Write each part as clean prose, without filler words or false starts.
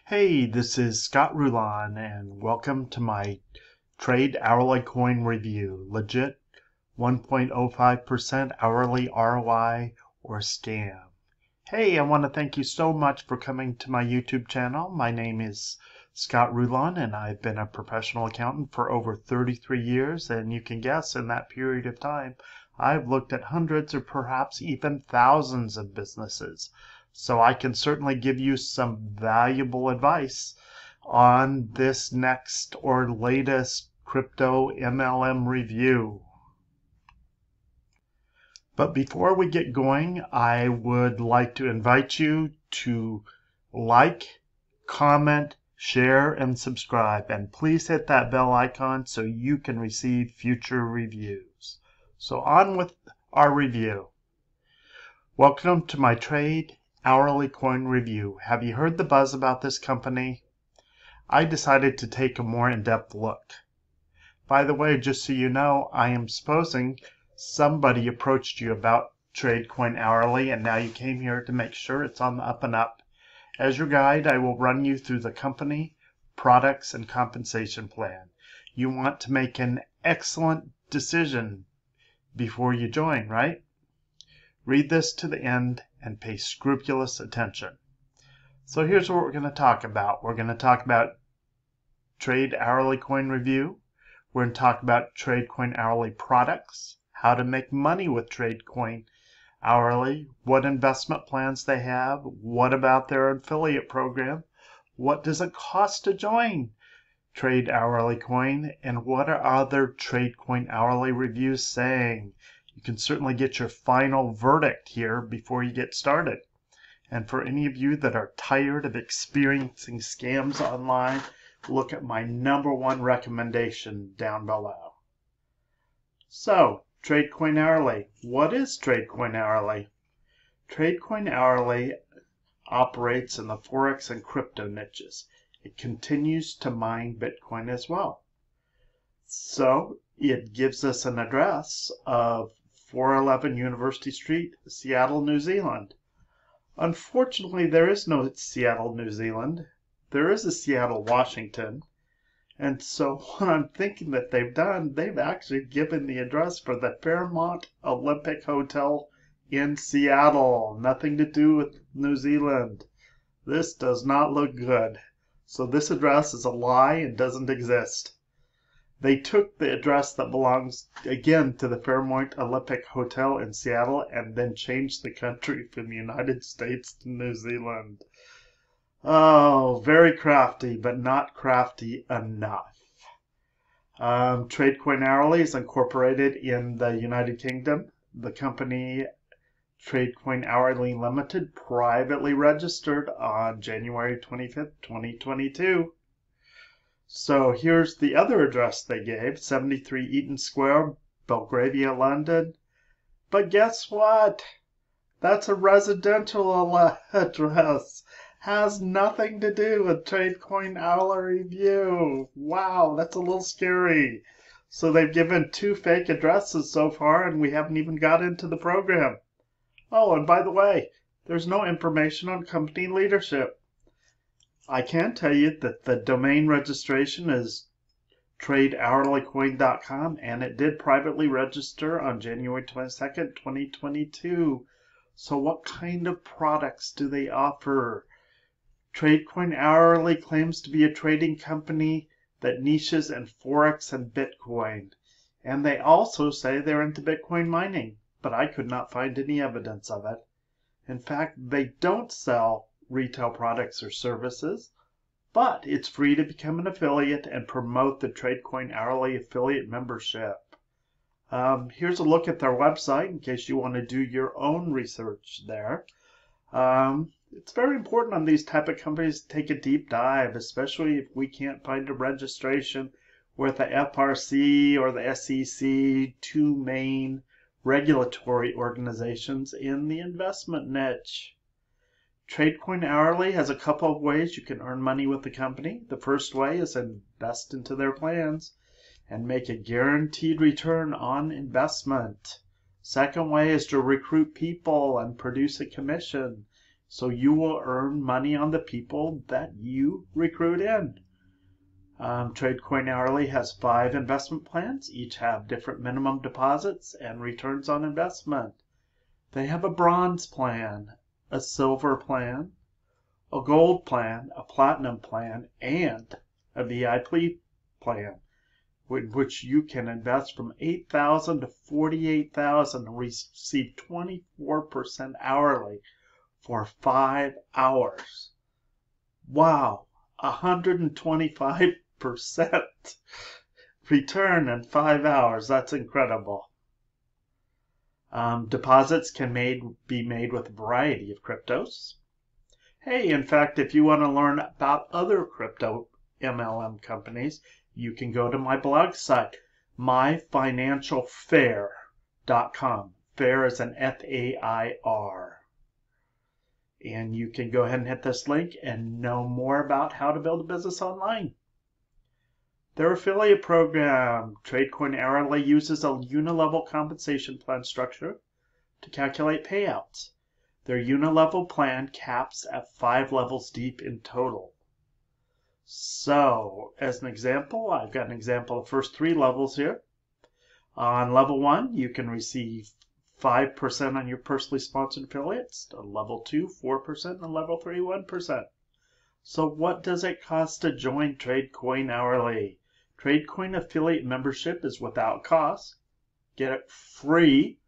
Hey, this is Scott Rulon, and welcome to my Trade Hourly Coin Review Legit 1.05% hourly ROI or scam. Hey, I want to thank you so much for coming to my YouTube channel. My name is Scott Rulon, and I've been a professional accountant for over 33 years, and you can guess in that period of time, I've looked at hundreds or perhaps even thousands of businesses. So I can certainly give you some valuable advice on this next or latest crypto MLM review. But before we get going, I would like to invite you to like, comment, share, and subscribe. And please hit that bell icon so you can receive future reviews. So on with our review. Welcome to my Trade Hourly Coin Review. Have you heard the buzz about this company? I decided to take a more in-depth look. By the way, just so you know, I am supposing somebody approached you about TradeCoin Hourly and now you came here to make sure it's on the up and up. As your guide, I will run you through the company, products, and compensation plan. You want to make an excellent decision before you join, right? Read this to the end and pay scrupulous attention. So here's what we're going to talk about. We're going to talk about Trade Hourly Coin Review. We're going to talk about TradeCoin Hourly products, how to make money with TradeCoin Hourly, what investment plans they have, what about their affiliate program, what does it cost to join Trade Hourly Coin, and what are other TradeCoin Hourly reviews saying. You can certainly get your final verdict here before you get started. And for any of you that are tired of experiencing scams online, look at my #1 recommendation down below. So, TradeCoin Hourly. What is TradeCoin Hourly? TradeCoin Hourly operates in the Forex and crypto niches. It continues to mine Bitcoin as well. So, it gives us an address of 411 University Street, Seattle, New Zealand. Unfortunately, there is no Seattle, New Zealand. There is a Seattle, Washington. And so what I'm thinking that they've done, they've actually given the address for the Fairmont Olympic Hotel in Seattle. Nothing to do with New Zealand. This does not look good. So this address is a lie and doesn't exist. They took the address that belongs, again, to the Fairmont Olympic Hotel in Seattle and then changed the country from the United States to New Zealand. Oh, very crafty, but not crafty enough. TradeCoin Hourly is incorporated in the United Kingdom. The company TradeCoin Hourly Limited privately registered on January 25th, 2022. So here's the other address they gave, 73 Eaton Square, Belgravia, London. But guess what? That's a residential address. Has nothing to do with TradeCoin Hourly Review. Wow, that's a little scary. So they've given 2 fake addresses so far, and we haven't even got into the program. Oh, and by the way, there's no information on company leadership. I can tell you that the domain registration is TradeHourlyCoin.com, and it did privately register on January 22nd, 2022. So what kind of products do they offer? TradeCoin Hourly claims to be a trading company that niches in Forex and Bitcoin. And they also say they're into Bitcoin mining, but I could not find any evidence of it. In fact, they don't sell retail products or services, but it's free to become an affiliate and promote the TradeCoin Hourly affiliate membership. Here's a look at their website in case you want to do your own research there. It's very important on these type of companies to take a deep dive, especially if we can't find a registration with the FRC or the SEC, 2 main regulatory organizations in the investment niche. TradeCoin Hourly has a couple of ways you can earn money with the company. The first way is invest into their plans and make a guaranteed return on investment. Second way is to recruit people and produce a commission. So you will earn money on the people that you recruit in. TradeCoin Hourly has 5 investment plans. Each have different minimum deposits and returns on investment. They have a bronze plan, a silver plan, a gold plan, a platinum plan, and a VIP plan, in which you can invest from $8,000 to $48,000 and receive 24% hourly for 5 hours. Wow, 125% return in 5 hours. That's incredible. Deposits can be made with a variety of cryptos. Hey, in fact, if you want to learn about other crypto MLM companies, you can go to my blog site, myfinancialfair.com. Fair is an F-A-I-R. And you can go ahead and hit this link and know more about how to build a business online. Their affiliate program, TradeCoin Hourly, uses a Unilevel compensation plan structure to calculate payouts. Their Unilevel plan caps at 5 levels deep in total. So, as an example, I've got an example of the first 3 levels here. On level 1, you can receive 5% on your personally sponsored affiliates. On level 2, 4%, and level 3, 1%. So what does it cost to join TradeCoin Hourly? TradeCoin affiliate membership is without cost. Get it free.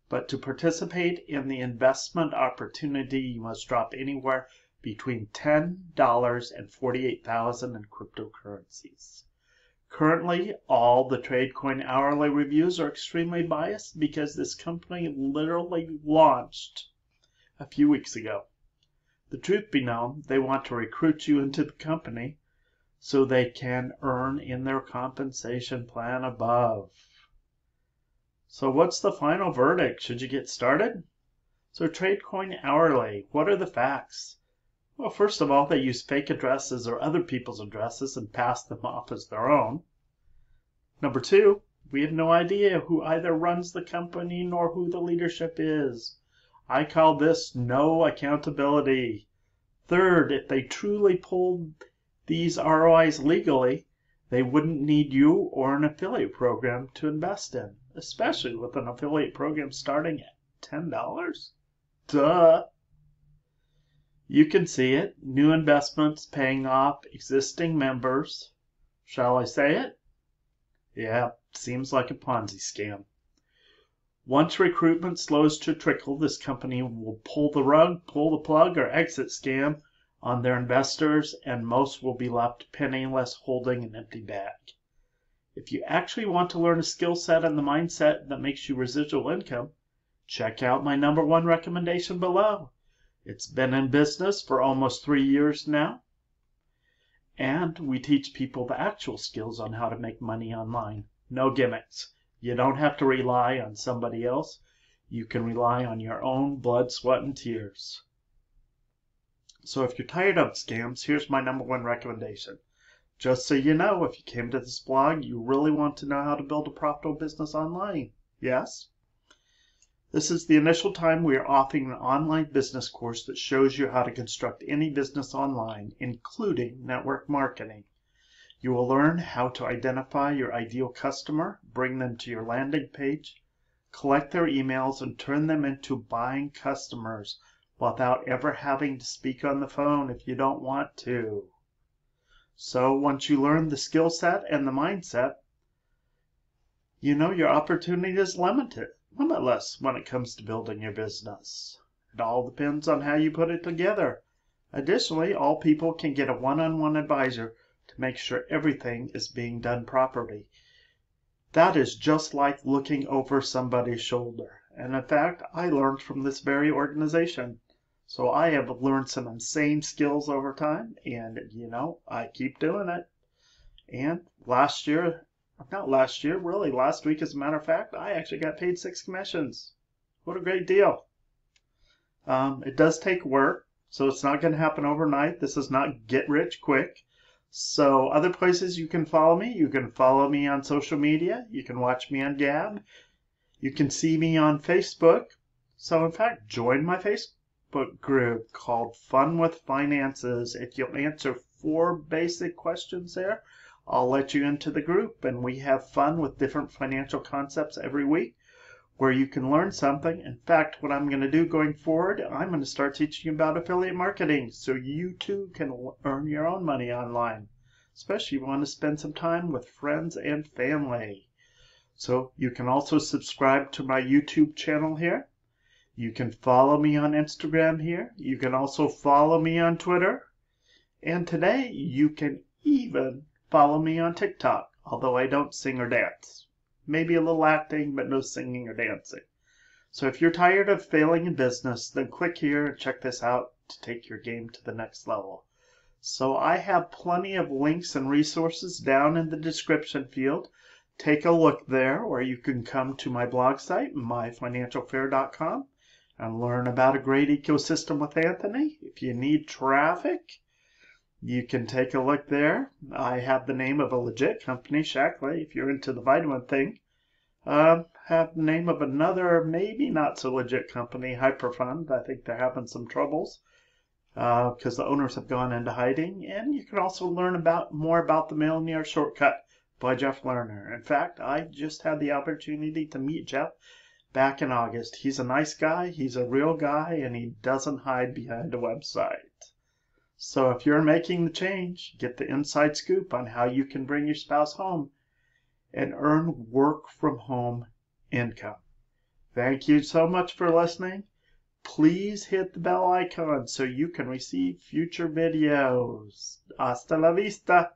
But to participate in the investment opportunity, you must drop anywhere between $10 and $48,000 in cryptocurrencies. Currently, all the TradeCoin Hourly reviews are extremely biased because this company literally launched a few weeks ago. The truth be known, they want to recruit you into the company so they can earn in their compensation plan above. So what's the final verdict? Should you get started? So TradeCoin Hourly, what are the facts? Well, first of all, they use fake addresses or other people's addresses and pass them off as their own. Number 2, we have no idea who either runs the company nor who the leadership is. I call this no accountability. Third, if they truly pulled these ROIs legally, they wouldn't need you or an affiliate program to invest in, especially with an affiliate program starting at $10. Duh. You can see it. New investments paying off existing members. Shall I say it? Yeah, seems like a Ponzi scam. Once recruitment slows to trickle, this company will pull the plug, or exit scam on their investors, and most will be left penniless holding an empty bag. If you actually want to learn a skill set and the mindset that makes you residual income, check out my #1 recommendation below. It's been in business for almost 3 years now, and we teach people the actual skills on how to make money online. No gimmicks. You don't have to rely on somebody else. You can rely on your own blood, sweat, and tears. So if you're tired of scams, here's my #1 recommendation. Just so you know, if you came to this blog, you really want to know how to build a profitable business online. Yes? This is the initial time we are offering an online business course that shows you how to construct any business online, including network marketing. You will learn how to identify your ideal customer, bring them to your landing page, collect their emails, and turn them into buying customers without ever having to speak on the phone if you don't want to. So once you learn the skill set and the mindset, you know your opportunity is limitless when it comes to building your business. It all depends on how you put it together. Additionally, all people can get a one-on-one advisor to make sure everything is being done properly. That is just like looking over somebody's shoulder. And in fact, I learned from this very organization. So I have learned some insane skills over time, and I keep doing it. And last week as a matter of fact, I actually got paid 6 commissions. What a great deal. It does take work, so it's not going to happen overnight. This is not get rich quick. So other places you can follow me. You can follow me on social media. You can watch me on Gab. You can see me on Facebook. So in fact, join my Facebook Facebook group called Fun with Finances. If you'll answer 4 basic questions there, I'll let you into the group, and we have fun with different financial concepts every week where you can learn something. In fact, what I'm going to do going forward, I'm going to start teaching you about affiliate marketing so you too can earn your own money online, especially if you want to spend some time with friends and family. So you can also subscribe to my YouTube channel here. You can follow me on Instagram here. You can also follow me on Twitter. And today you can even follow me on TikTok, although I don't sing or dance. Maybe a little acting, but no singing or dancing. So if you're tired of failing in business, then click here and check this out to take your game to the next level. So I have plenty of links and resources down in the description field. Take a look there, or you can come to my blog site, myfinancialfair.com, and learn about a great ecosystem with Anthony. If you need traffic, you can take a look there. I have the name of a legit company, Shackley, if you're into the vitamin thing. Have the name of another, maybe not so legit company, Hyperfund. I think they're having some troubles because the owners have gone into hiding. And you can also learn more about the Millionaire Shortcut by Jeff Lerner. In fact, I just had the opportunity to meet Jeff back in August. He's a nice guy, he's a real guy, and he doesn't hide behind a website. So if you're making the change, get the inside scoop on how you can bring your spouse home and earn work from home income. Thank you so much for listening. Please hit the bell icon so you can receive future videos. Hasta la vista.